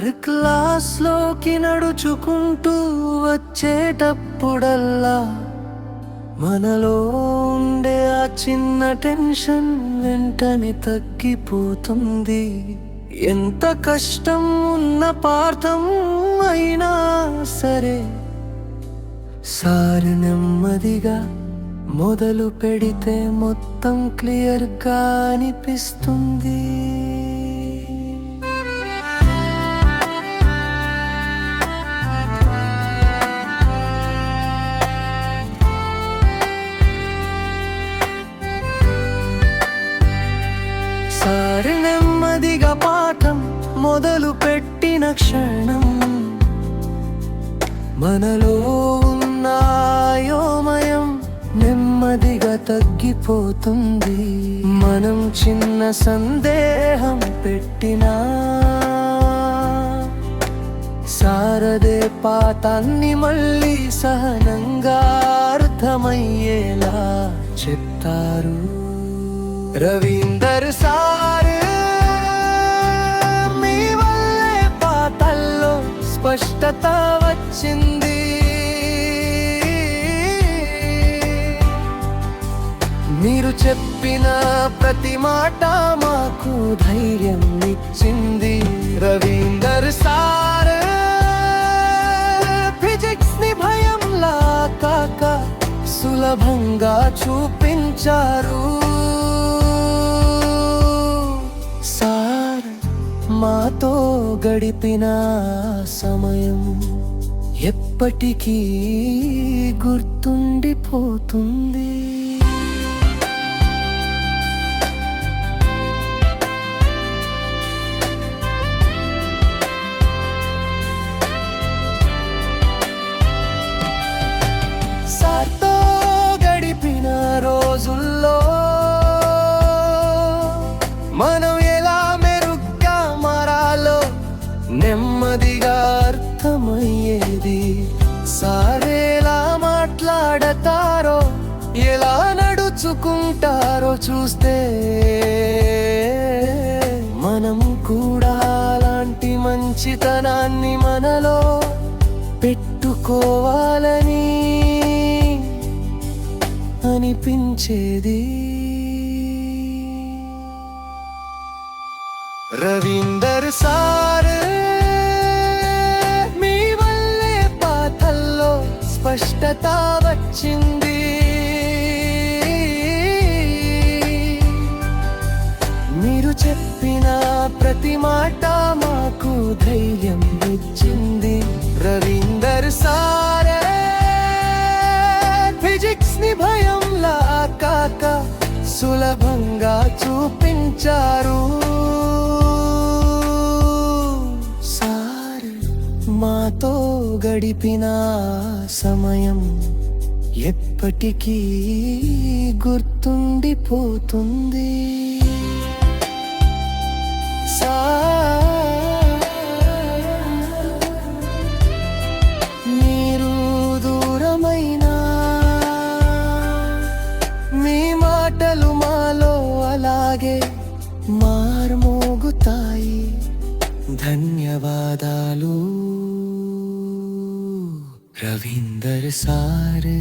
Sir క్లాస్లోకి నడుచుకుంటూ వచ్చేటప్పుడల్లా మనలో ఉండే ఆ చిన్న టెన్షన్ వెంటనే తగ్గిపోతుంది. ఎంత కష్టం ఉన్న పాఠం అయినా సరే సార్ నెమ్మదిగా మొదలు పెడితే మొత్తం క్లియర్గా అనిపిస్తుంది. సార్ నెమ్మదిగా పాఠం మొదలు పెట్టిన క్షణం మనలో ఉన్న అయోమయం నెమ్మదిగా తగ్గిపోతుంది. మనం చిన్న సందేహం పెట్టినా సారదే పాఠాన్ని మళ్ళీ సహనంగా అర్థమయ్యేలా చెప్తారు. రవీందర్ సార్ మీ వల్లే పాఠాల్లో స్పష్టత వచ్చింది. మీరు చెప్పిన ప్రతి మాట మాకు ధైర్యం ఇచ్చింది. రవీందర్ సార్ ఫిజిక్స్ ని భయంలా కాక సులభంగా చూపించారు. సార్ మాతో గడిపిన సమయం ఎప్పటికీ గుర్తుండిపోతుంది. సార్తో గడిపిన రోజుల్లో మనం ఎలా మెరుగ్గా మారాలో నెమ్మదిగా అర్థమయ్యేది. సార్ ఎలా మాట్లాడతారో ఎలా నడుచుకుంటారో చూస్తే మనం కూడా అలాంటి మంచితనాన్ని మనలో పెట్టుకోవాలని అనిపించేది. రవీందర్ సార్ మీ వల్లే పాఠాల్లో స్పష్టత వచ్చింది. మీరు చెప్పిన ప్రతి మాట మాకు ధైర్యం ఇచ్చింది. రవీందర్ సార్ ఫిజిక్స్ ని భయంలా కాక సులభంగా చూపించారు. సార్ మాతో గడిపిన సమయం ఎప్పటికీ గుర్తుండిపోతుంది. మీరు దూరమైనా మీ మాటలు మాలో అలాగే మార్మోగుతాయి. ధన్యవాదాలు రవీందర్ సార్.